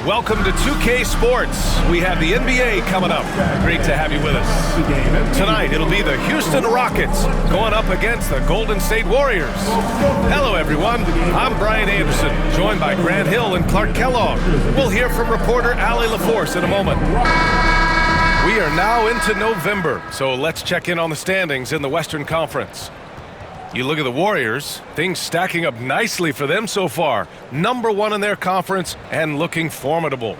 Welcome to 2K Sports. We have the NBA coming up. Great to have you with us. Tonight, it'll be the Houston Rockets going up against the Golden State Warriors. Hello, everyone. I'm Brian Anderson, joined by Grant Hill and Clark Kellogg. We'll hear from reporter Allie LaForce in a moment. We are now into November, so let's check in on the standings in the Western Conference. You look at the Warriors, things stacking up nicely for them so far. #1 in their conference and looking formidable.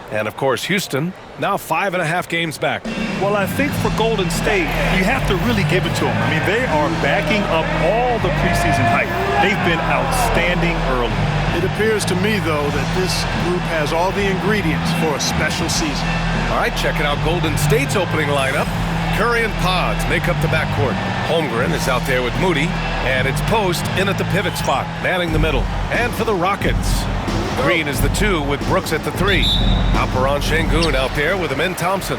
And, of course, Houston, now 5.5 games back. Well, I think for Golden State, you have to really give it to them. I mean, they are backing up all the preseason hype. They've been outstanding early. It appears to me, though, that this group has all the ingredients for a special season. All right, checking out Golden State's opening lineup. Curry and Pods make up the backcourt. Holmgren is out there with Moody, and it's Post in at the pivot spot, manning the middle. And for the Rockets, Green is the 2 with Brooks at the 3. Alperon Şengün out there with Amin Thompson.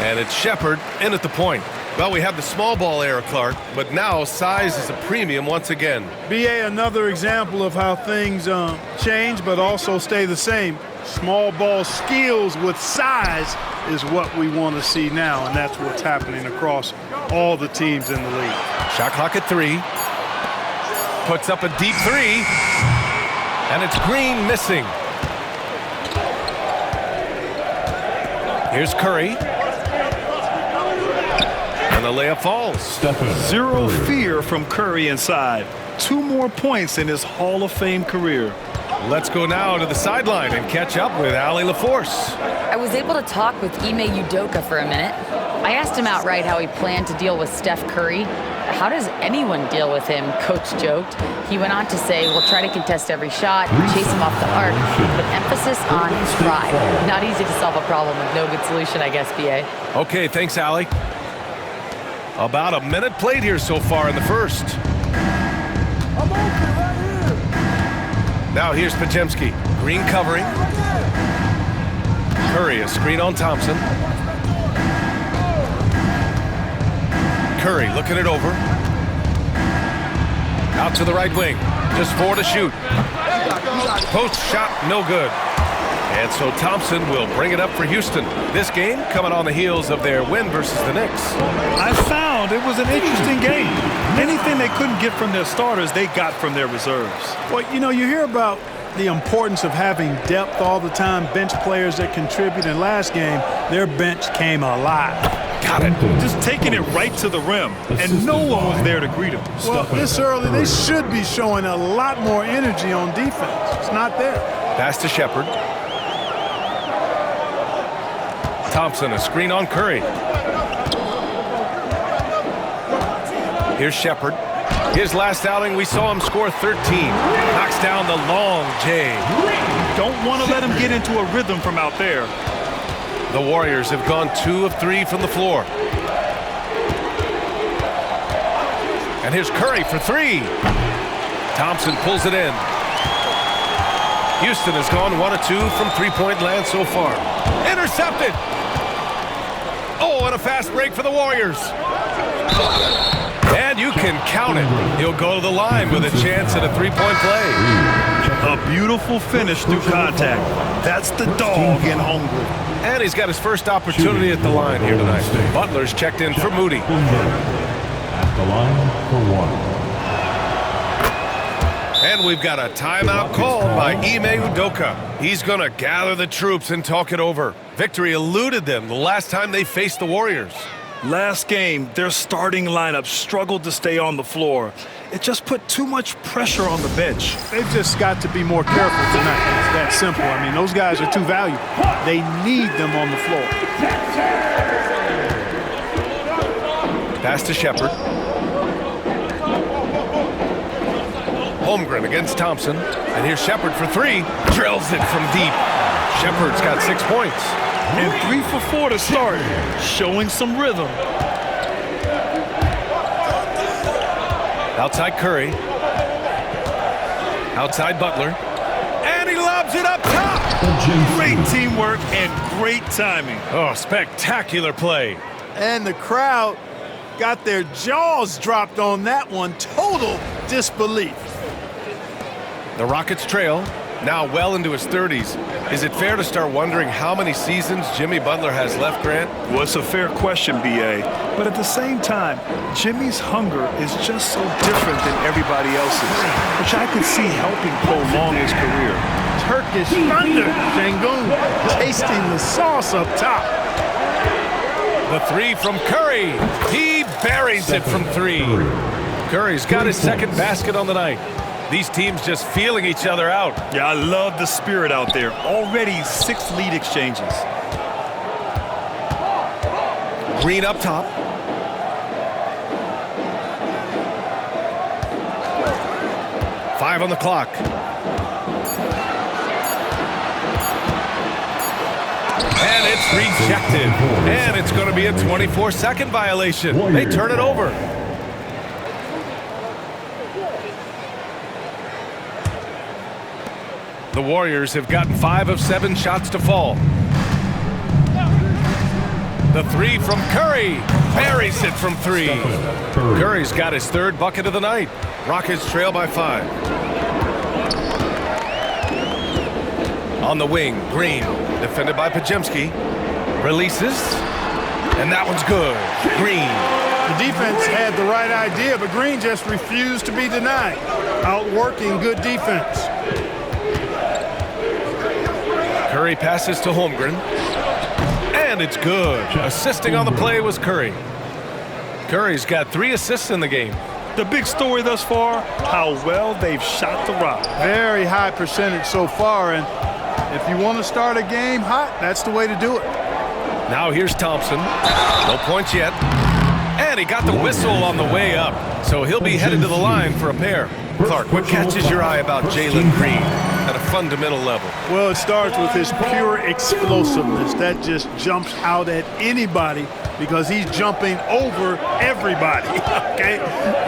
And it's Shepherd in at the point. Well, we have the small ball era, Clark, but now size is a premium once again. BA, another example of how things change but also stay the same. Small ball skills with size is what we want to see now, and that's what's happening across all the teams in the league. Shot clock at 3. Puts up a deep 3. And it's Green missing. Here's Curry. And the layup falls. Zero fear from Curry inside. 2 more points in his Hall of Fame career. Let's go now to the sideline and catch up with Allie LaForce. I was able to talk with Ime Udoka for a minute. I asked him outright how he planned to deal with Steph Curry. How does anyone deal with him, Coach joked. He went on to say, we'll try to contest every shot, chase him off the arc, with emphasis on try. Not easy to solve a problem with no good solution, I guess, BA. Okay, thanks, Allie. About a minute played here so far in the first. Now here's Podziemski. Green covering. Curry, a screen on Thompson. Curry looking it over. Out to the right wing. Just 4 to shoot. Post shot, no good. And so Thompson will bring it up for Houston. This game coming on the heels of their win versus the Knicks. I found it was an interesting game. Anything they couldn't get from their starters, they got from their reserves. Well, you know, you hear about the importance of having depth all the time, bench players that contribute. In last game, their bench came alive. Got it. Just taking it right to the rim, and no one was there to greet him. Well, this early, they should be showing a lot more energy on defense. It's not there. Pass to Shepherd. Thompson, a screen on Curry. Here's Shepherd. His last outing, we saw him score 13. Knocks down the long J. Don't want to let him get into a rhythm from out there. The Warriors have gone 2 of 3 from the floor. And here's Curry for 3. Thompson pulls it in. Houston has gone 1 of 2 from three-point land so far. Intercepted. Oh, and a fast break for the Warriors. And you can count it. He'll go to the line with a chance at a three-point play. A beautiful finish through contact. That's the dog in Holmgren. And he's got his first opportunity at the line here tonight. Butler's checked in for Moody. At the line for 1. And we've got a timeout called by Ime Udoka. He's going to gather the troops and talk it over. Victory eluded them the last time they faced the Warriors. Last game, their starting lineup struggled to stay on the floor. It just put too much pressure on the bench. They've just got to be more careful tonight. It's that simple. I mean, those guys are too valuable. They need them on the floor. Pass to Shepherd. Holmgren against Thompson. And here's Shepherd for 3. Drills it from deep. Shepherd's got 6 points. And 3 for 4 to start. Showing some rhythm. Outside Curry. Outside Butler. And he lobs it up top. Great teamwork and great timing. Oh, spectacular play. And the crowd got their jaws dropped on that one. Total disbelief. The Rockets trail, now well into his 30s. Is it fair to start wondering how many seasons Jimmy Butler has left, Grant? Well, it's a fair question, B.A. But at the same time, Jimmy's hunger is just so different than everybody else's, which I could see helping prolong his career. Turkish thunder. Şengün tasting the sauce up top. The 3 from Curry. He buries it from 3. Curry's got his second basket on the night. These teams just feeling each other out. Yeah, I love the spirit out there. Already 6 lead exchanges. Green up top. Five on the clock. And it's rejected. And it's going to be a 24-second violation. They turn it over. The Warriors have gotten 5 of 7 shots to fall. The 3 from Curry. Buries it from 3. Curry's got his 3rd bucket of the night. Rockets trail by 5. On the wing, Green, defended by Podziemski. Releases, and that one's good. Green. The defense had the right idea, but Green just refused to be denied. Outworking good defense. Curry passes to Holmgren. And it's good. Assisting on the play was Curry. Curry's got 3 assists in the game. The big story thus far, how well they've shot the rock. Very high percentage so far, and if you want to start a game hot, that's the way to do it. Now here's Thompson. No points yet. And he got the whistle on the way up, so he'll be headed to the line for a pair. Clark, what catches your eye about Jalen Green at a fundamental level? Well, it starts with his pure explosiveness. That just jumps out at anybody because he's jumping over everybody, okay?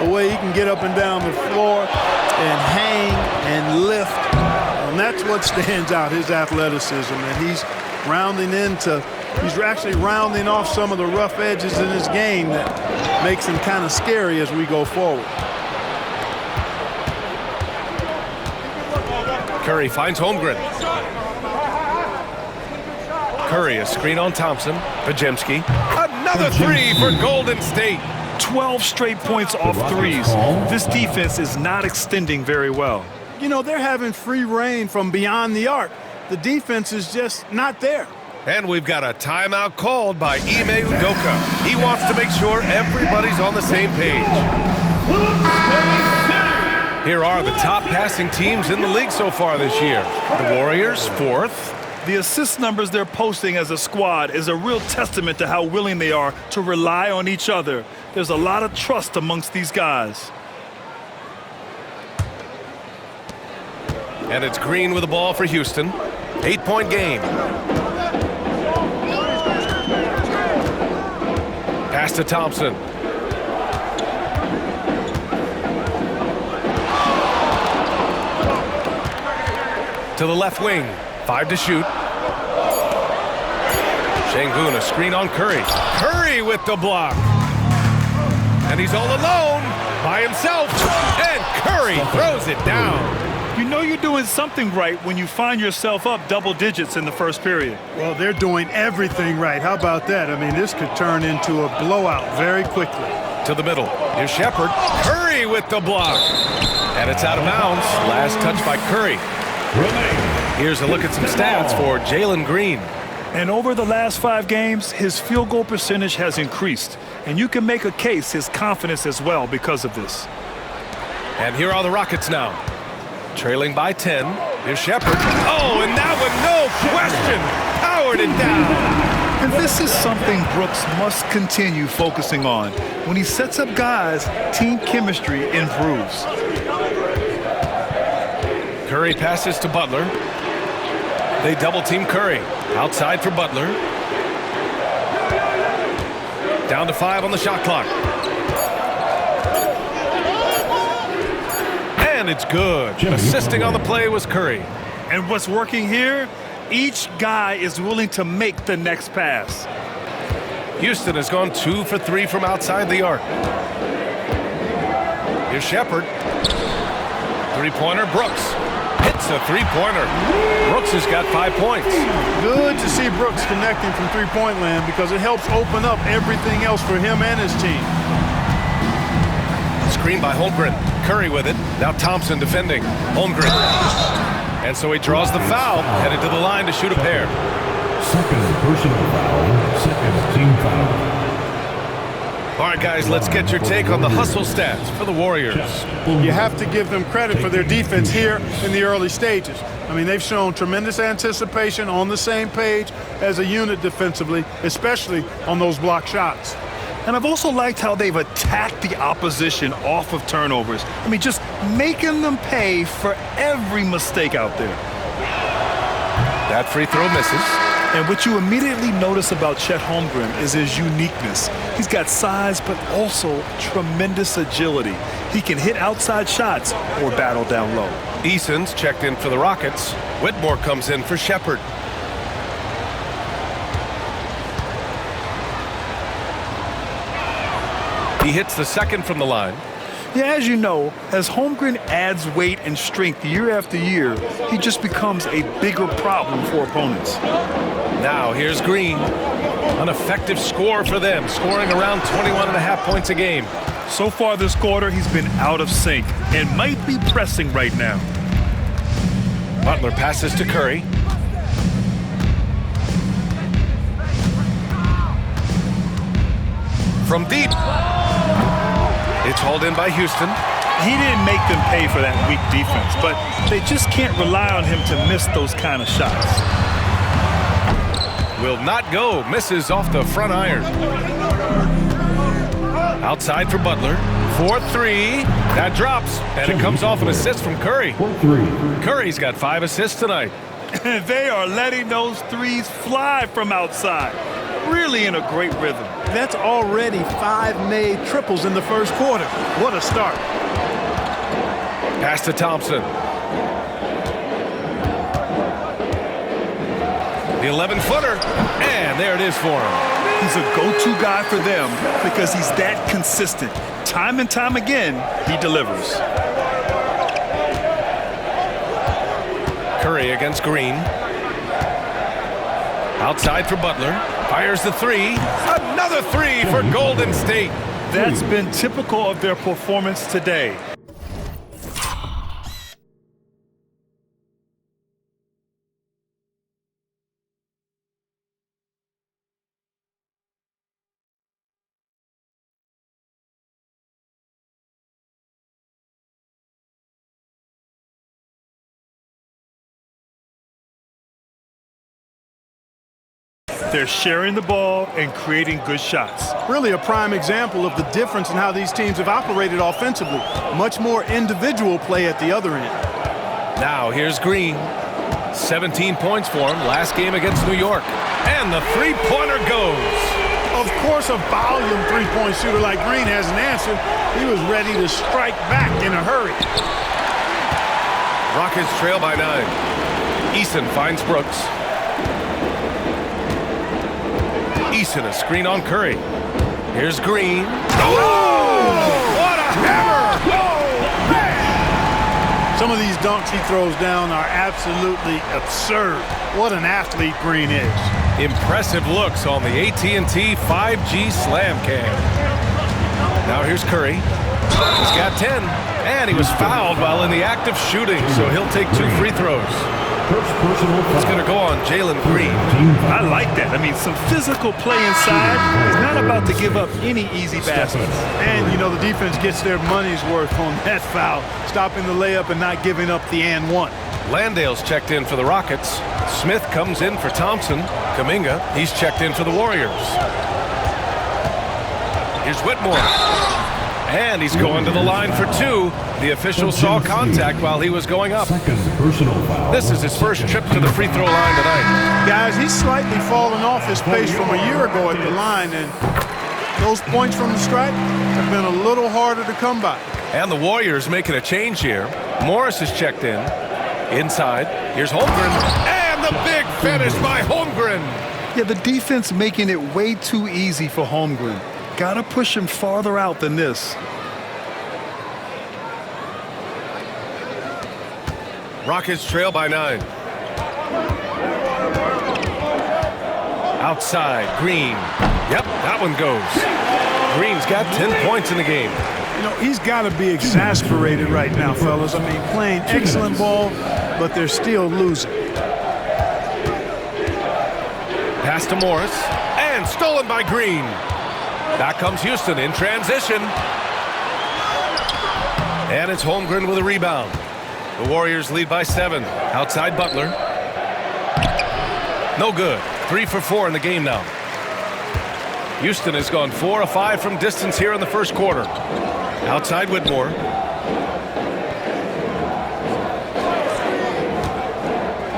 The way he can get up and down the floor and hang and lift. And that's what stands out, his athleticism. And he's actually rounding off some of the rough edges in his game that makes him kind of scary as we go forward. Curry finds Holmgren. Curry, a screen on Thompson. Podziemski. Another 3 for Golden State. 12 straight points off threes. This defense is not extending very well. You know, they're having free reign from beyond the arc. The defense is just not there. And we've got a timeout called by Ime Udoka. He wants to make sure everybody's on the same page. Here are the top passing teams in the league so far this year. The Warriors, 4th. The assist numbers they're posting as a squad is a real testament to how willing they are to rely on each other. There's a lot of trust amongst these guys. And it's Green with the ball for Houston. 8-point game. Pass to Thompson. To the left wing. 5 to shoot. Şengün, a screen on Curry. Curry with the block. And he's all alone by himself. And Curry throws it down. You know you're doing something right when you find yourself up double digits in the first period. Well, they're doing everything right. How about that? I mean, this could turn into a blowout very quickly. To the middle. Here's Shepherd. Curry with the block. And it's out of bounds. Last touch by Curry. Here's a look at some stats for Jalen Green. And over the last 5 games, his field goal percentage has increased. And you can make a case his confidence as well because of this. And here are the Rockets now. Trailing by 10. Here's Shepherd. Oh, and that one, no question, powered it down. And this is something Brooks must continue focusing on. When he sets up guys, team chemistry improves. Curry passes to Butler. They double-team Curry. Outside for Butler. Down to 5 on the shot clock. And it's good. Assisting on the play was Curry. And what's working here? Each guy is willing to make the next pass. Houston has gone 2 for 3 from outside the arc. Here's Shepherd. Three-pointer, Brooks. Hits a three-pointer. Brooks has got 5 points. Good to see Brooks connecting from three-point land because it helps open up everything else for him and his team. Screen by Holmgren. Curry with it. Now Thompson defending. Holmgren. And so he draws the foul, headed to the line to shoot a pair. Second personal foul, second team foul. All right, guys, let's get your take on the hustle stats for the Warriors. You have to give them credit for their defense here in the early stages. I mean, they've shown tremendous anticipation, on the same page as a unit defensively, especially on those block shots. And I've also liked how they've attacked the opposition off of turnovers. I mean, just making them pay for every mistake out there. That free throw misses. And what you immediately notice about Chet Holmgren is his uniqueness. He's got size, but also tremendous agility. He can hit outside shots or battle down low. Eason's checked in for the Rockets. Whitmore comes in for Shepherd. He hits the second from the line. Yeah, as you know, as Holmgren adds weight and strength year after year, he just becomes a bigger problem for opponents. Now here's Green. An effective score for them, scoring around 21.5 points a game. So far this quarter, he's been out of sync and might be pressing right now. Butler passes to Curry. From deep. It's hauled in by Houston. He didn't make them pay for that weak defense, but they just can't rely on him to miss those kind of shots. Will not go. Misses off the front iron. Outside for Butler. 4-3. That drops, and it comes off an assist from Curry. Curry's got 5 assists tonight. They are letting those threes fly from outside. Really in a great rhythm. That's already 5 made triples in the first quarter. What a start. Pass to Thompson. The 11-footer, and there it is for him. He's a go-to guy for them because he's that consistent. Time and time again, he delivers. Curry against Green. Outside for Butler. Fires the three. Another three for Golden State. That's been typical of their performance today. They're sharing the ball and creating good shots. Really a prime example of the difference in how these teams have operated offensively. Much more individual play at the other end. Now here's Green. 17 points for him last game against New York. And the three-pointer goes. Of course, a volume three-point shooter like Green has an answer. He was ready to strike back in a hurry. Rockets trail by 9. Eason finds Brooks. Eason, a screen on Curry. Here's Green. Oh! What a hammer! Oh, man! Some of these dunks he throws down are absolutely absurd. What an athlete Green is. Impressive looks on the AT&T 5G Slam Cam. Now here's Curry. He's got 10, and he was fouled while in the act of shooting, so he'll take 2 free throws. It's going to go on Jalen Green. I like that. I mean, some physical play inside. He's not about to give up any easy baskets. And, you know, the defense gets their money's worth on that foul, stopping the layup and not giving up the and one. Landale's checked in for the Rockets. Smith comes in for Thompson. Kuminga, he's checked in for the Warriors. Here's Whitmore. And he's going to the line for 2. The official saw contact while he was going up. This is his first trip to the free throw line tonight. Guys, he's slightly fallen off his pace from a year ago at the line, and those points from the stripe have been a little harder to come by. And the Warriors making a change here. Morris is checked in. Inside, here's Holmgren. And the big finish by Holmgren. Yeah, the defense making it way too easy for Holmgren. Gotta push him farther out than this. Rockets trail by 9. Outside, Green. Yep, that one goes. Green's got 10 points in the game. You know, he's got to be exasperated right now, fellas. I mean, playing excellent ball, but they're still losing. Pass to Morris, and stolen by Green. Back comes Houston in transition. And it's Holmgren with a rebound. The Warriors lead by 7. Outside Butler. No good. 3 for 4 in the game now. Houston has gone 4 of 5 from distance here in the first quarter. Outside Whitmore.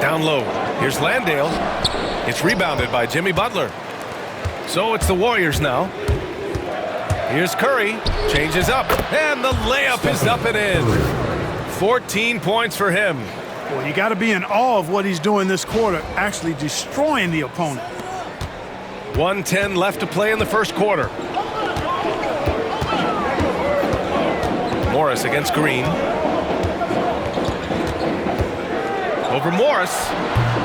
Down low. Here's Landale. It's rebounded by Jimmy Butler. So it's the Warriors now. Here's Curry. Changes up. And the layup is up and in. 14 points for him. Well, you got to be in awe of what he's doing this quarter, actually destroying the opponent. 1:10 left to play in the first quarter. Morris against Green. Over Morris.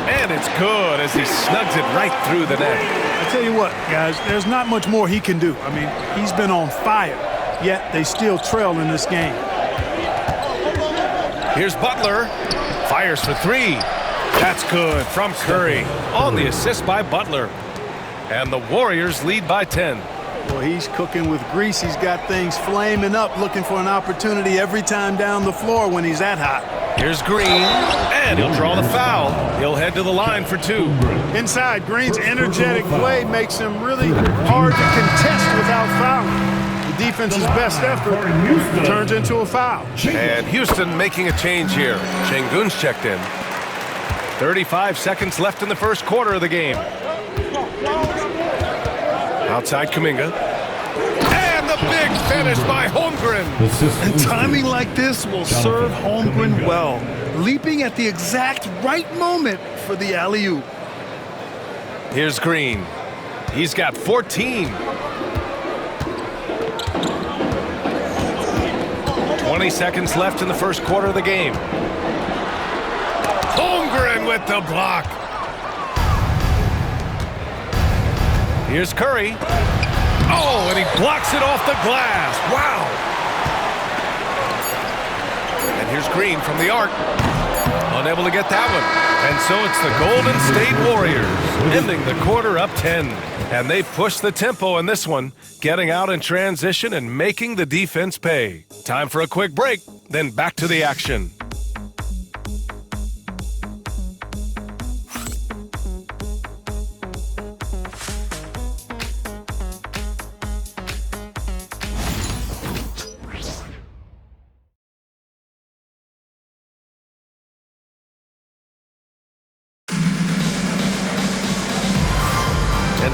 And it's good as he snugs it right through the net. I tell you what, guys, there's not much more he can do. I mean, he's been on fire, yet they still trail in this game. Here's Butler. Fires for 3. That's good from Curry on the assist by Butler. And the Warriors lead by 10. Well, he's cooking with grease. He's got things flaming up, looking for an opportunity every time down the floor when he's that hot. Here's Green, and he'll draw the foul. He'll head to the line for 2. Inside, Green's energetic play makes him really hard to contest without fouling. The defense's best effort turns into a foul. And Houston making a change here. Şengün's checked in. 35 seconds left in the first quarter of the game. Outside Kuminga. And the big finish by Holmgren. And timing like this will serve Holmgren well, leaping at the exact right moment for the alley-oop. Here's Green. He's got 14. 20 seconds left in the first quarter of the game. Holmgren with the block. Here's Curry. Oh, and he blocks it off the glass. Wow. And here's Green from the arc. Unable to get that one. And so it's the Golden State Warriors ending the quarter up 10. And they push the tempo in this one, getting out in transition and making the defense pay. Time for a quick break, then back to the action.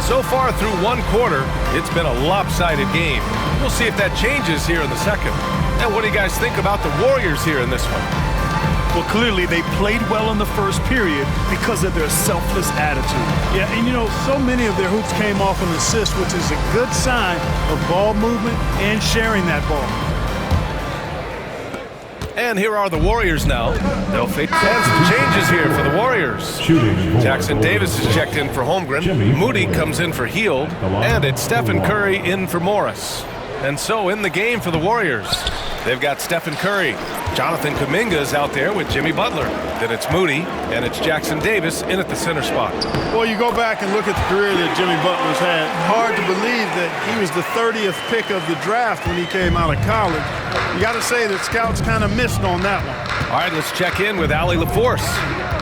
So far through one quarter, it's been a lopsided game. We'll see if that changes here in the second. And what do you guys think about the Warriors here in this one? Well, clearly they played well in the first period because of their selfless attitude. Yeah, and you know, so many of their hoops came off an assist, which is a good sign of ball movement and sharing that ball. And here are the Warriors now. They'll face some changes here for the Warriors. Jackson Davis is checked in for Holmgren. Moody comes in for Hield. And it's Stephen Curry in for Morris. And so in the game for the Warriors, they've got Stephen Curry. Jonathan Kuminga is out there with Jimmy Butler. Then it's Moody, and it's Jackson Davis in at the center spot. Well, you go back and look at the career that Jimmy Butler's had. Hard to believe that he was the 30th pick of the draft when he came out of college. You got to say that scouts kind of missed on that one. All right, let's check in with Allie LaForce.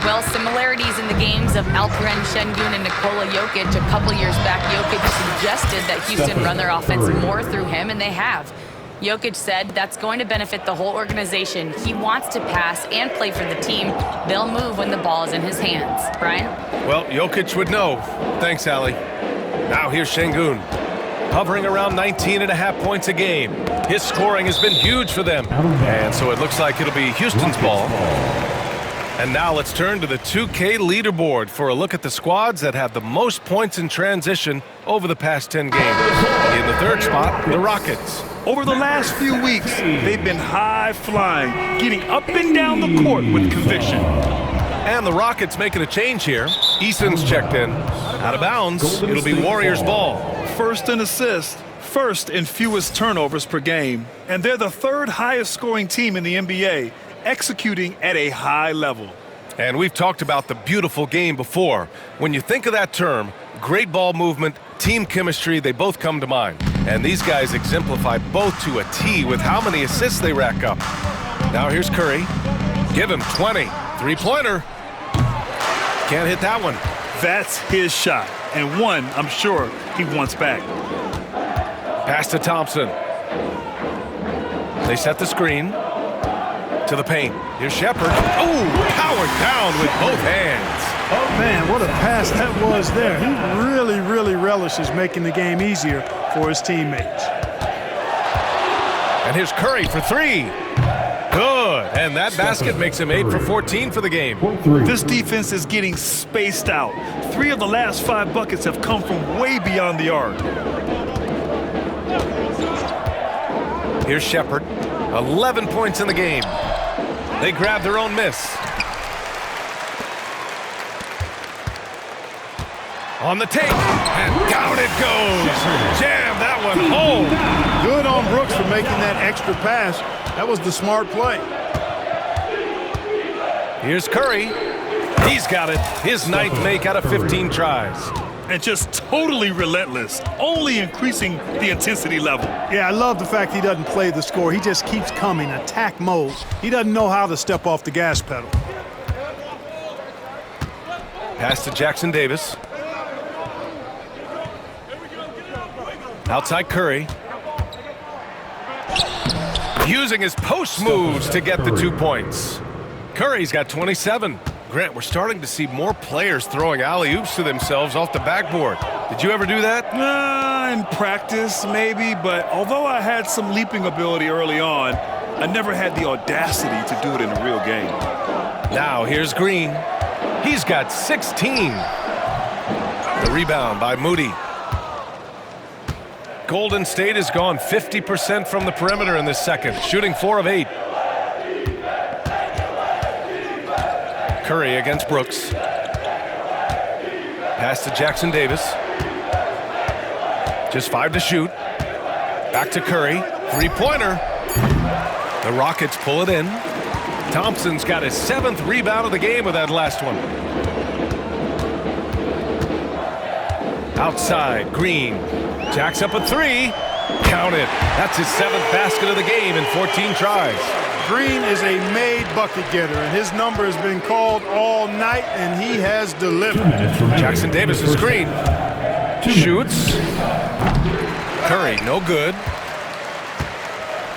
Well, similarities in the games of Alperen Şengün and Nikola Jokic. A couple years back, Jokic suggested that Houston run their offense more through him, and they have. Jokic said that's going to benefit the whole organization. He wants to pass and play for the team. They'll move when the ball is in his hands. Brian? Well, Jokic would know. Thanks, Allie. Now here's Şengün. Hovering around 19.5 points a game. His scoring has been huge for them. And so it looks like it'll be Houston's ball. And now let's turn to the 2K leaderboard for a look at the squads that have the most points in transition over the past 10 games. In the third spot, the Rockets. Over the last few weeks, they've been high-flying, getting up and down the court with conviction. And the Rockets making a change here. Eason's checked in. Out of bounds, it'll be Warriors ball. First in assists, first in fewest turnovers per game. And they're the third highest scoring team in the NBA, executing at a high level. And we've talked about the beautiful game before. When you think of that term, great ball movement, team chemistry, they both come to mind. And these guys exemplify both to a T with how many assists they rack up. Now here's Curry. Give him 20. Three-pointer. Can't hit that one. That's his shot, and one I'm sure he wants back. Pass to Thompson. They set the screen to the paint. Here's Shepherd. Oh, powered down with both hands. Oh, man, what a pass that was there. He really, really relishes making the game easier for his teammates. And here's Curry for three. Good. And that basket makes him 8 for 14 for the game. This defense is getting spaced out. 3 of the last 5 buckets have come from way beyond the arc. Here's Shepherd. 11 points in the game. They grab their own miss. On the take, and down it goes. Jam that one home. Good on Brooks for making that extra pass. That was the smart play. Here's Curry. He's got it. His 9th make out of 15 tries. And just totally relentless, only increasing the intensity level. Yeah, I love the fact he doesn't play the score. He just keeps coming, attack mode. He doesn't know how to step off the gas pedal. Pass to Jackson Davis. Outside Curry. Using his post moves to get the 2 points. Curry's got 27. Grant, we're starting to see more players throwing alley-oops to themselves off the backboard. Did you ever do that? In practice, maybe, but although I had some leaping ability early on, I never had the audacity to do it in a real game. Now here's Green. He's got 16. The rebound by Moody. Golden State has gone 50% from the perimeter in this second, shooting 4 of 8. Curry against Brooks. Pass to Jackson Davis. Just 5 to shoot. Back to Curry. Three-pointer. The Rockets pull it in. Thompson's got his 7th rebound of the game with that last one. Outside, Green. Jacks up a 3. Count it. That's his 7th basket of the game in 14 tries. Green is a made bucket getter, and his number has been called all night, and he has delivered. Jackson Davis' screen. Shoots. Curry, no good.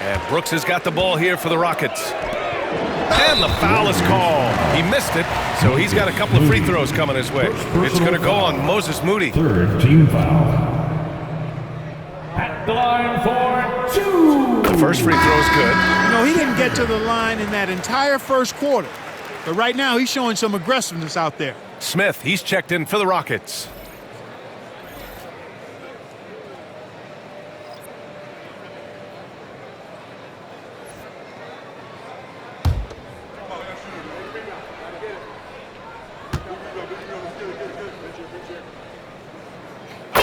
And Brooks has got the ball here for the Rockets. And the foul is called. He missed it, so he's got a couple of free throws coming his way. It's going to go on Moses Moody. 3rd team foul. At the line for 2. The first free throw is good. You know, he didn't get to the line in that entire first quarter. But right now, he's showing some aggressiveness out there. Smith, he's checked in for the Rockets.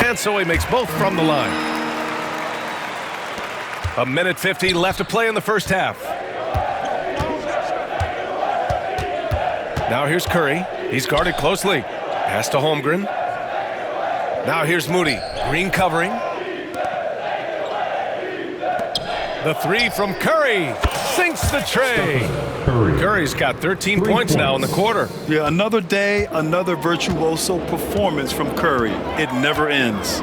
And so he makes both from the line. 1:50 left to play in the first half. Now here's Curry. He's guarded closely. Pass to Holmgren. Now here's Moody. Green covering. The 3 from Curry. Sinks the tray. Curry's got 13 points now in the quarter. Yeah, another day, another virtuoso performance from Curry. It never ends.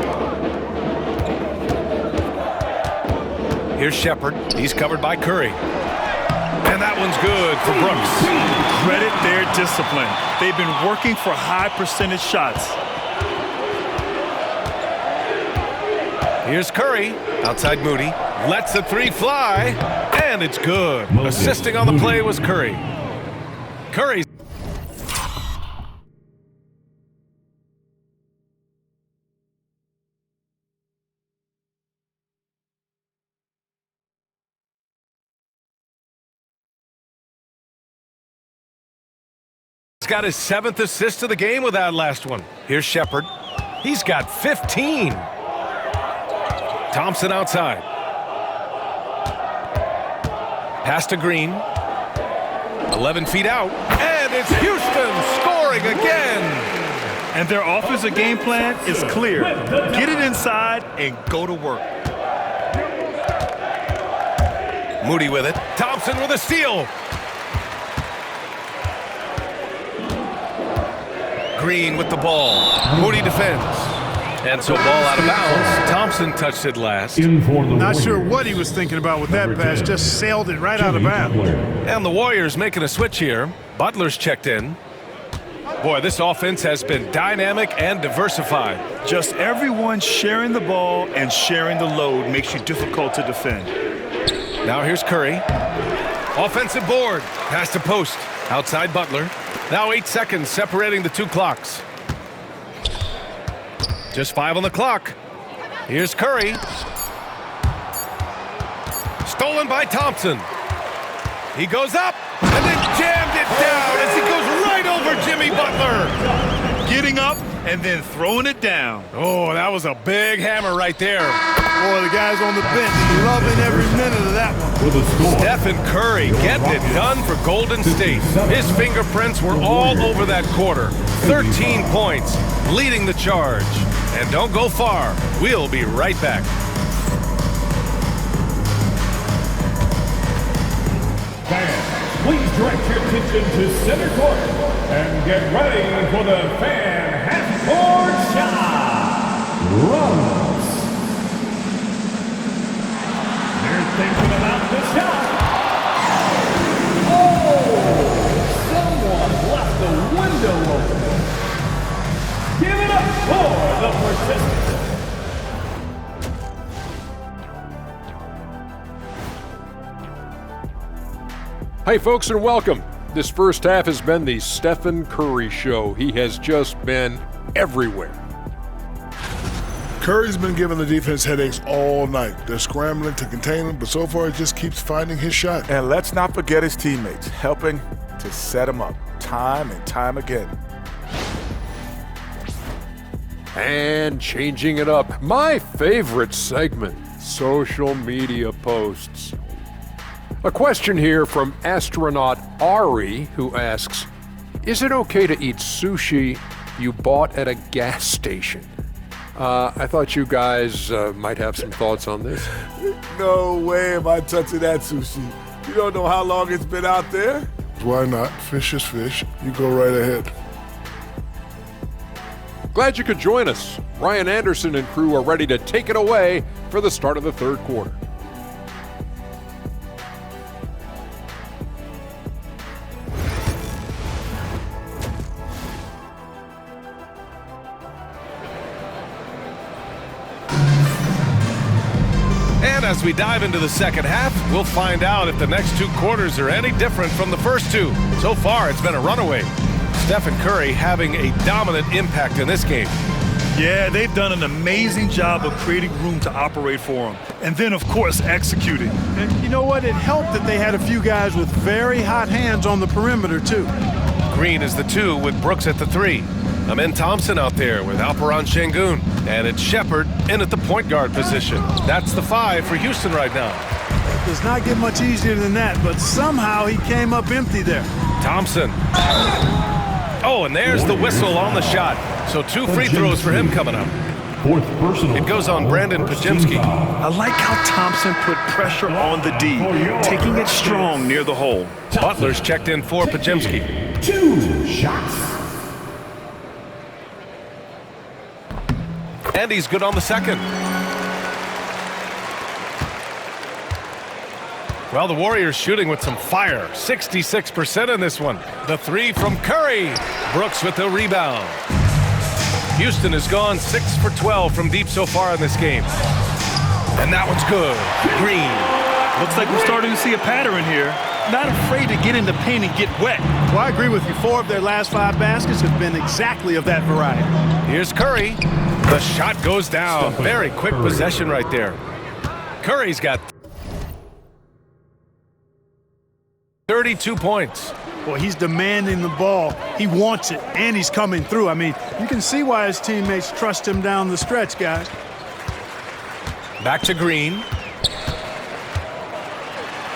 Here's Shepherd. He's covered by Curry. And that one's good for Brooks. Credit their discipline. They've been working for high percentage shots. Here's Curry. Outside Moody. Lets the 3 fly. And it's good. Assisting on the play was Curry. Curry. Got his 7th assist of the game with that last one. Here's Shepherd. He's got 15. Thompson outside. Pass to Green. 11 feet out. And it's Houston scoring again. And their offensive game plan is clear. Get it inside and go to work. Moody with it. Thompson with a steal. Green with the ball. Moody defends. And so ball out of bounds. Thompson touched it last. Not sure what he was thinking about with that pass. Just sailed it right out of bounds. And the Warriors making a switch here. Butler's checked in. Boy, this offense has been dynamic and diversified. Just everyone sharing the ball and sharing the load makes you difficult to defend. Now here's Curry. Offensive board. Pass to post. Outside Butler. Now 8 seconds separating the two clocks. Just 5 on the clock. Here's Curry. Stolen by Thompson. He goes up and then jammed it down as he goes right over Jimmy Butler. Getting up and then throwing it down. Oh, that was a big hammer right there. Boy, the guys on the bench loving every minute of that one. Stephen Curry getting it done for Golden State. His fingerprints were all over that quarter. 13 points, leading the charge. And don't go far. We'll be right back. Fans, please direct your attention to center court and get ready for the fan half-court shot. Runs. They're thinking about the shot. Oh! Someone left the window open. Give it up for the persistence. Hey folks, and welcome. This first half has been the Stephen Curry show. He has just been everywhere. Curry's been giving the defense headaches all night. They're scrambling to contain him, but so far he just keeps finding his shot. And let's not forget his teammates, helping to set him up time and time again. And changing it up, my favorite segment, social media posts. A question here from astronaut Ari, who asks, is it okay to eat sushi you bought at a gas station? I thought you guys might have some thoughts on this. No way am I touching that sushi. You don't know how long it's been out there. Why not? Fish is fish. You go right ahead. Glad you could join us. Ryan Anderson and crew are ready to take it away for the start of the third quarter. And as we dive into the second half, we'll find out if the next two quarters are any different from the first two. So far, it's been a runaway. Stephen Curry having a dominant impact in this game. Yeah, they've done an amazing job of creating room to operate for him. And then, of course, executing. And you know what? It helped that they had a few guys with very hot hands on the perimeter, too. Green is the 2 with Brooks at the 3. Amen Thompson out there with Alperen Şengün. And it's Shepherd in at the point guard position. That's the 5 for Houston right now. It does not get much easier than that, but somehow he came up empty there. Thompson. Oh, and there's the whistle on the shot. So 2 free throws for him coming up. Fourth personal. It goes on Brandon Podziemski. I like how Thompson put pressure on the D, taking it strong near the hole. Butler's checked in for Podziemski. 2 shots. And he's good on the second. Well, the Warriors shooting with some fire. 66% in this one. The 3 from Curry. Brooks with the rebound. Houston has gone 6 for 12 from deep so far in this game. And that one's good. Green. Looks like we're starting to see a pattern here. Not afraid to get in the paint and get wet. Well, I agree with you. 4 of their last 5 baskets have been exactly of that variety. Here's Curry. The shot goes down. Very quick possession right there. Curry's got 32 points. Boy, he's demanding the ball. He wants it, and he's coming through. I mean, you can see why his teammates trust him down the stretch, guys. Back to Green.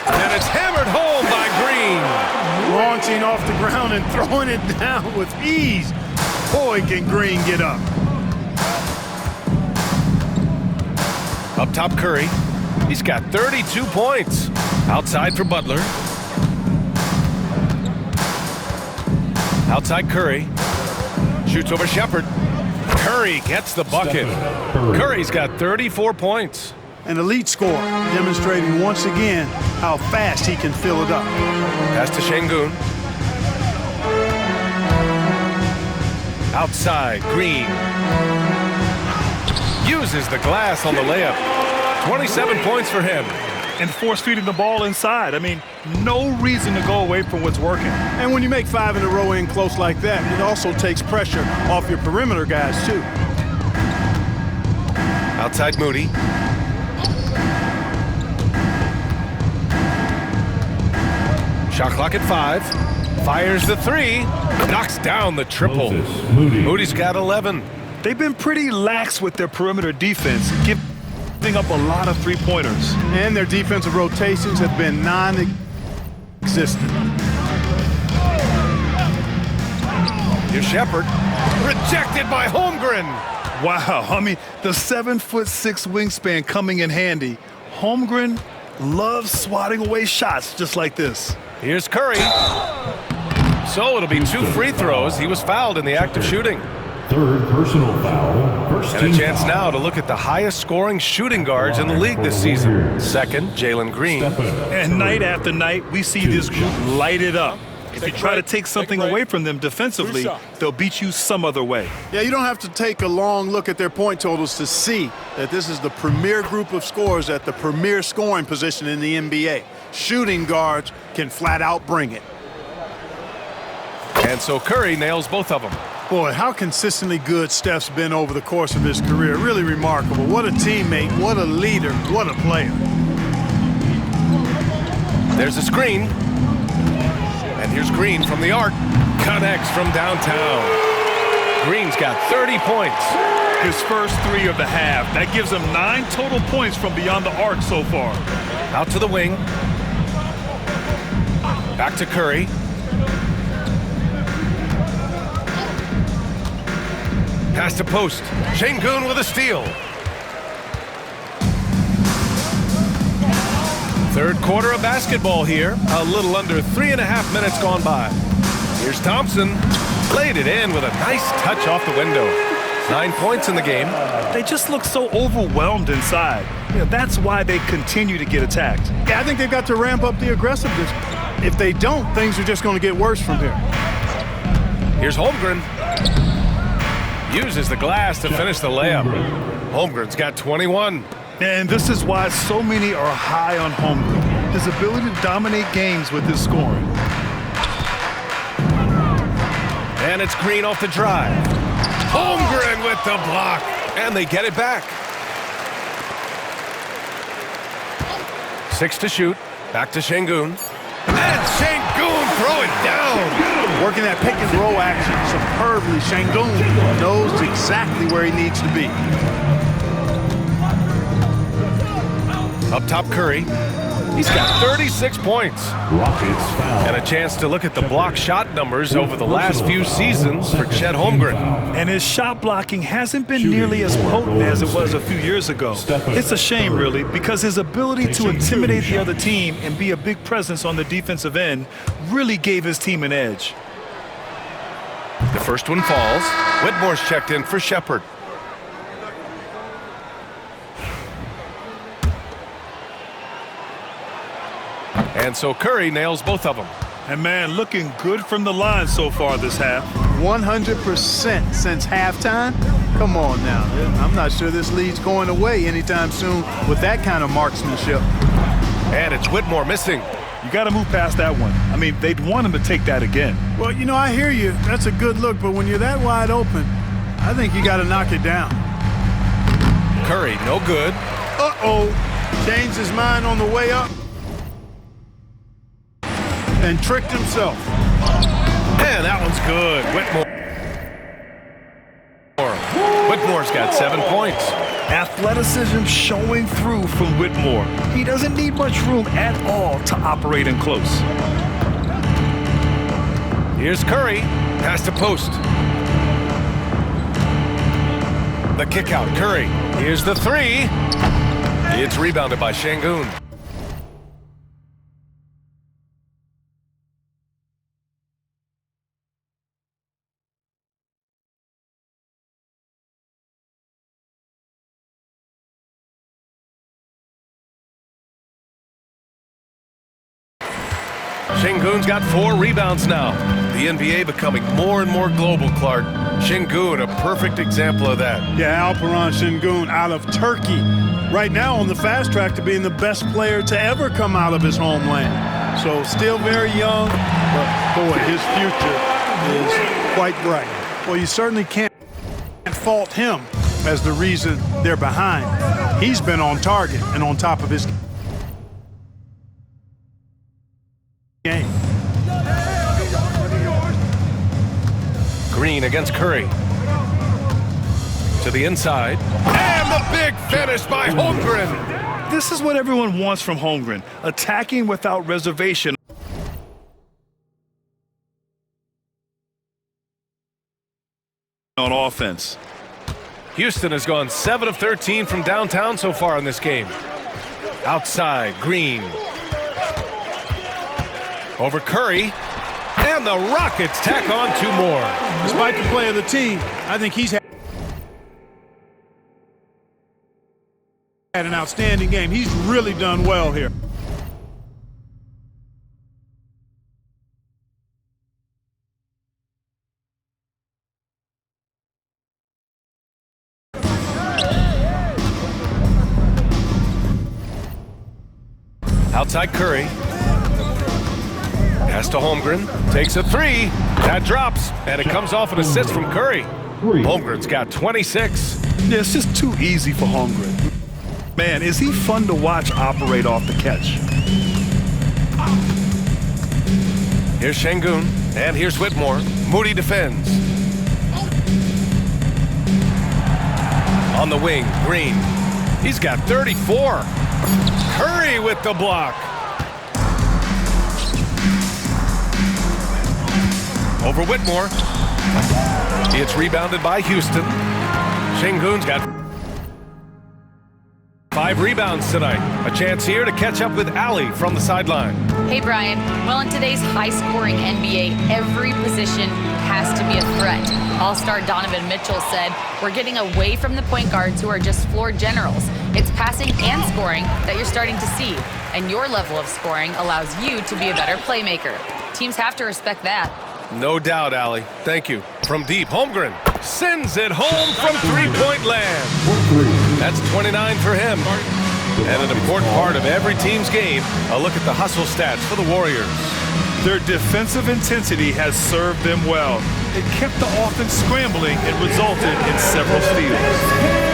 And it's hammered home by Green. Launching off the ground and throwing it down with ease. Boy, can Green get up. Up top, Curry. He's got 32 points. Outside for Butler. Outside Curry. Shoots over Shepherd. Curry gets the bucket. Curry's got 34 points. An elite scorer, demonstrating once again how fast he can fill it up. Pass to Şengün. Outside, Green. Uses the glass on the layup. 27 points for him. And force-feeding the ball inside. I mean, no reason to go away from what's working. And when you make 5 in a row in close like that, it also takes pressure off your perimeter guys, too. Outside Moody. Shot clock at 5. Fires the 3. Knocks down the triple. Moody's got 11. They've been pretty lax with their perimeter defense, giving up a lot of three-pointers. And their defensive rotations have been non-existent. Here's Shepherd. Rejected by Holmgren. Wow, I mean, the 7'6" wingspan coming in handy. Holmgren loves swatting away shots just like this. Here's Curry. So it'll be 2 free throws. He was fouled in the act of shooting. Third personal foul. First And a team chance foul. now to look at the highest scoring shooting guards in the league this season. Second, Jalen Green. And night after night, we see this group light it up. If you try to take something away from them defensively, they'll beat you some other way. Yeah, you don't have to take a long look at their point totals to see that this is the premier group of scorers at the premier scoring position in the NBA. Shooting guards can flat out bring it. And so Curry nails both of them. Boy, how consistently good Steph's been over the course of his career. Really remarkable. What a teammate, what a leader, what a player. There's a screen. And here's Green from the arc. Connects from downtown. Green's got 30 points. His first 3 of the half. That gives him 9 total points from beyond the arc so far. Out to the wing. Back to Curry. Pass to post. Şengün with a steal. Third quarter of basketball here. A little under 3.5 minutes gone by. Here's Thompson. Laid it in with a nice touch off the window. 9 points in the game. They just look so overwhelmed inside. You know, that's why they continue to get attacked. Yeah, I think they've got to ramp up the aggressiveness. If they don't, things are just going to get worse from here. Here's Holmgren. Uses the glass to finish the layup. Holmgren's got 21. And this is why so many are high on Holmgren. His ability to dominate games with his scoring. And it's Green off the drive. Holmgren with the block. And they get it back. 6 to shoot. Back to Şengün. And Şengün throw it down. Working that pick and roll action superbly. Şengün knows exactly where he needs to be. Up top, Curry. He's got 36 points. Rockets foul. And a chance to look at the block shot numbers over the last few seasons for Chet Holmgren. And his shot blocking hasn't been nearly as potent as it was a few years ago. It's a shame, really, because his ability to intimidate the other team and be a big presence on the defensive end really gave his team an edge. The first one falls. Whitmore's checked in for Shepherd. And so Curry nails both of them. And man, looking good from the line so far this half. 100% since halftime? Come on now. I'm not sure this lead's going away anytime soon with that kind of marksmanship. And it's Whitmore missing. You got to move past that one. I mean, they'd want him to take that again. Well, you know, I hear you. That's a good look, but when you're that wide open, I think you got to knock it down. Curry, no good. Uh-oh. Changed his mind on the way up and tricked himself. And that one's good. Whitmore's got 7 points. Athleticism showing through from Whitmore. He doesn't need much room at all to operate in close. Here's Curry. Pass to post. The kick out, Curry. Here's the 3. It's rebounded by Şengün. 3 And Sengun's got 4 rebounds now. The NBA becoming more and more global, Clark. Sengun, a perfect example of that. Yeah, Alperen Sengun out of Turkey. Right now on the fast track to being the best player to ever come out of his homeland. So still very young, but boy, his future is quite bright. Well, you certainly can't fault him as the reason they're behind. He's been on target and on top of his game. Green against Curry. To the inside. And the big finish by Holmgren. This is what everyone wants from Holmgren, attacking without reservation on offense. Houston has gone 7 of 13 from downtown so far in this game. Outside, Green. Over Curry. And the Rockets tack on 2 more. Despite the play of the team, I think he's had an outstanding game. He's really done well here. Outside Curry. Pass to Holmgren. Takes a 3. That drops. And it comes off an assist from Curry. Holmgren's got 26. Yeah, it's just too easy for Holmgren. Man, is he fun to watch operate off the catch. Here's Sengun. And here's Whitmore. Moody defends. On the wing, Green. He's got 34. Curry with the block. Over Whitmore. It's rebounded by Houston. Sengun's got 5 rebounds tonight. A chance here to catch up with Allie from the sideline. Hey, Brian. Well, in today's high-scoring NBA, every position has to be a threat. All-star Donovan Mitchell said, "We're getting away from the point guards who are just floor generals. It's passing and scoring that you're starting to see, and your level of scoring allows you to be a better playmaker. Teams have to respect that." No doubt, Allie. Thank you. From deep, Holmgren sends it home from 3-point land. That's 29 for him. And an important part of every team's game, a look at the hustle stats for the Warriors. Their defensive intensity has served them well. It kept the offense scrambling and resulted in several steals.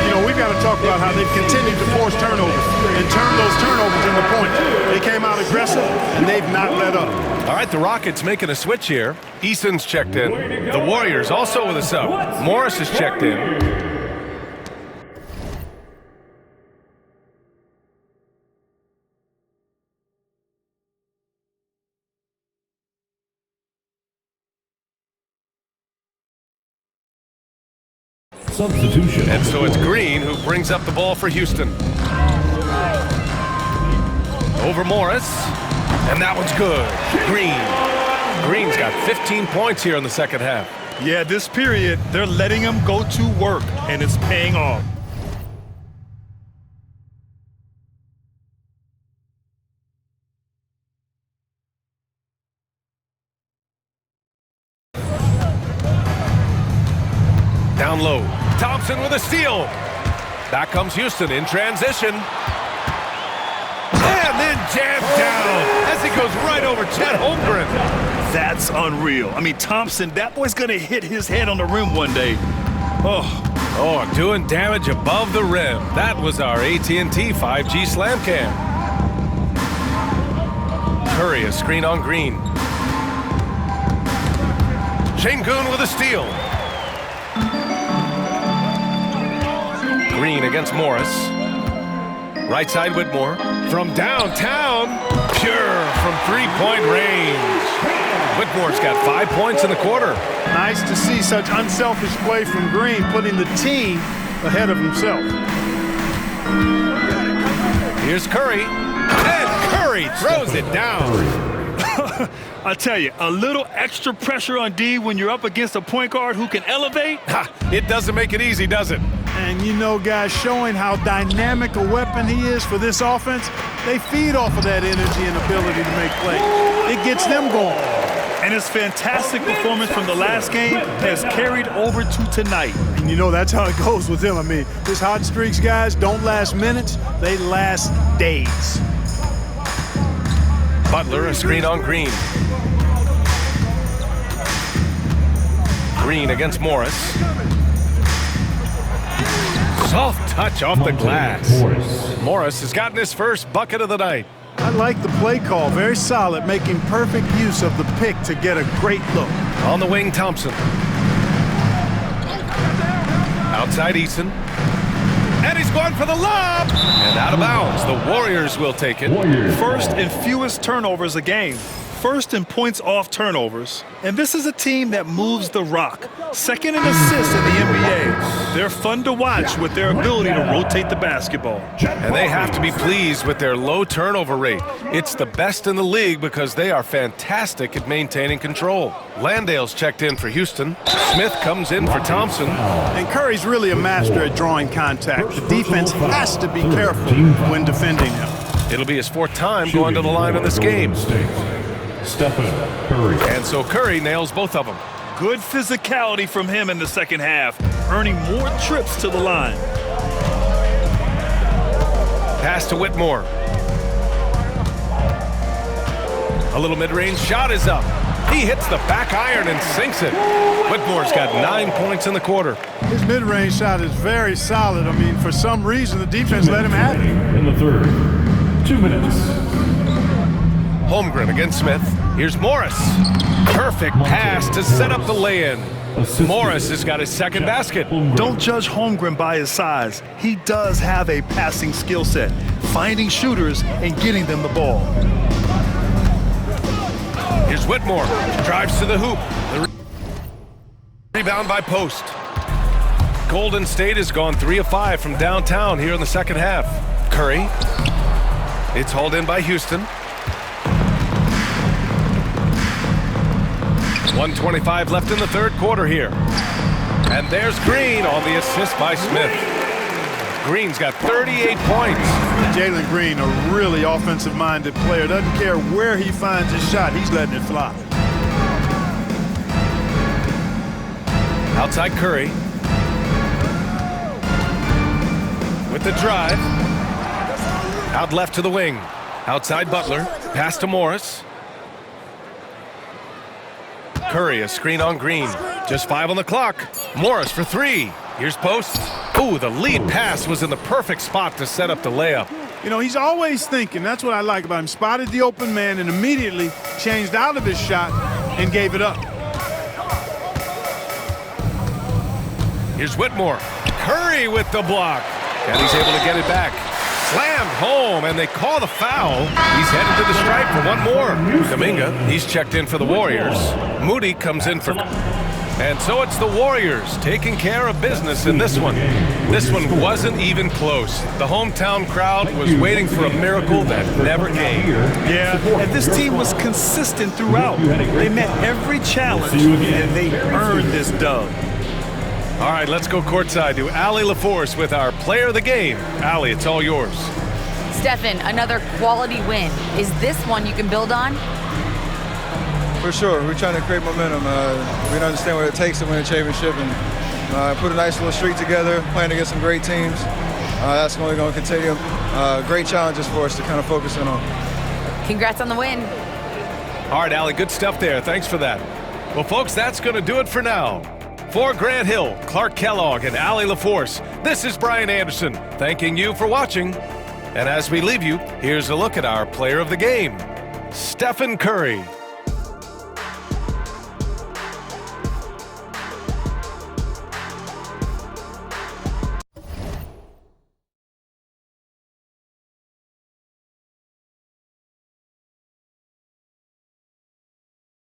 You know, we've got to talk about how they've continued to force turnovers and turn those turnovers into points. They came out aggressive, and they've not let up. All right, the Rockets making a switch here. Eason's checked in. The Warriors also with a sub. Morris is checked in. Substitution. And so it's Green who brings up the ball for Houston. Over Morris. And that one's good. Green's got 15 points here in the second half. Yeah, this period, they're letting him go to work, and it's paying off. Down low. Thompson with a steal. Back comes Houston in transition. And then jammed down as he goes right over Chet Holmgren. That's unreal. I mean, Thompson, that boy's going to hit his head on the rim one day. Oh, doing damage above the rim. That was our AT&T 5G Slam Cam. Curry, a screen on Green. Sengun with a steal. Green against Morris. Right side Whitmore. From downtown. Pure from 3-point range. Whitmore's got 5 points in the quarter. Nice to see such unselfish play from Green, putting the team ahead of himself. Here's Curry. And Curry throws it down. I tell you, a little extra pressure on D when you're up against a point guard who can elevate. It doesn't make it easy, does it? And you know, guys, showing how dynamic a weapon he is for this offense, they feed off of that energy and ability to make plays. It gets them going. And his fantastic performance from the last game has carried over to tonight. And you know, that's how it goes with him. I mean, his hot streaks, guys, don't last minutes. They last days. Butler, a screen on Green. Green against Morris. Soft touch off the glass. Morris has gotten his first bucket of the night. I like the play call. Very solid, making perfect use of the pick to get a great look. On the wing, Thompson. Outside Eason. And he's going for the lob. And out of bounds. The Warriors will take it. First in fewest turnovers a game. First in points off turnovers. And this is a team that moves the rock. Second in assists in the NBA. They're fun to watch with their ability to rotate the basketball. And they have to be pleased with their low turnover rate. It's the best in the league because they are fantastic at maintaining control. Landale's checked in for Houston. Smith comes in for Thompson. And Curry's really a master at drawing contact. The defense has to be careful when defending him. It'll be his fourth time going to the line in this game. Stephen Curry. And so Curry nails both of them. Good physicality from him in the second half, earning more trips to the line. Pass to Whitmore. A little mid-range shot is up. He hits the back iron and sinks it. Whitmore's got 9 points in the quarter. His mid-range shot is very solid. I mean, for some reason, the defense let him have it. In the third. 2 minutes. Holmgren against Smith. Here's Morris. Perfect pass to set up the lay-in. Morris has got his second basket. Don't judge Holmgren by his size. He does have a passing skill set, finding shooters and getting them the ball. Here's Whitmore. Drives to the hoop. The rebound by Post. Golden State has gone 3 of 5 from downtown here in the second half. Curry. It's hauled in by Houston. 1:25 left in the third quarter here. And there's Green on the assist by Smith. Green's got 38 points. Jalen Green, a really offensive-minded player. Doesn't care where he finds his shot. He's letting it fly. Outside Curry. With the drive. Out left to the wing. Outside Butler. Pass to Morris. Curry, a screen on Green. Just 5 on the clock. Morris for 3. Here's Post. Ooh, the lead pass was in the perfect spot to set up the layup. You know, he's always thinking. That's what I like about him. Spotted the open man and immediately changed out of his shot and gave it up. Here's Whitmore. Curry with the block. And he's able to get it back. Slammed home, and they call the foul. He's headed to the stripe for one more. Kuminga, he's checked in for the Warriors. Moody comes in for... And so it's the Warriors taking care of business in this one. This one wasn't even close. The hometown crowd was waiting for a miracle that never came. Yeah, and this team was consistent throughout. They met every challenge, and they earned this dub. All right, let's go courtside to Allie LaForce with our player of the game. Allie, it's all yours. Stephen, another quality win. Is this one you can build on? For sure. We're trying to create momentum. We understand what it takes to win a championship and put a nice little streak together, playing against some great teams. That's only going to continue. Great challenges for us to kind of focus in on. Congrats on the win. All right, Allie, good stuff there. Thanks for that. Well, folks, that's going to do it for now. For Grant Hill, Clark Kellogg, and Allie LaForce, this is Brian Anderson, thanking you for watching. And as we leave you, here's a look at our player of the game, Stephen Curry.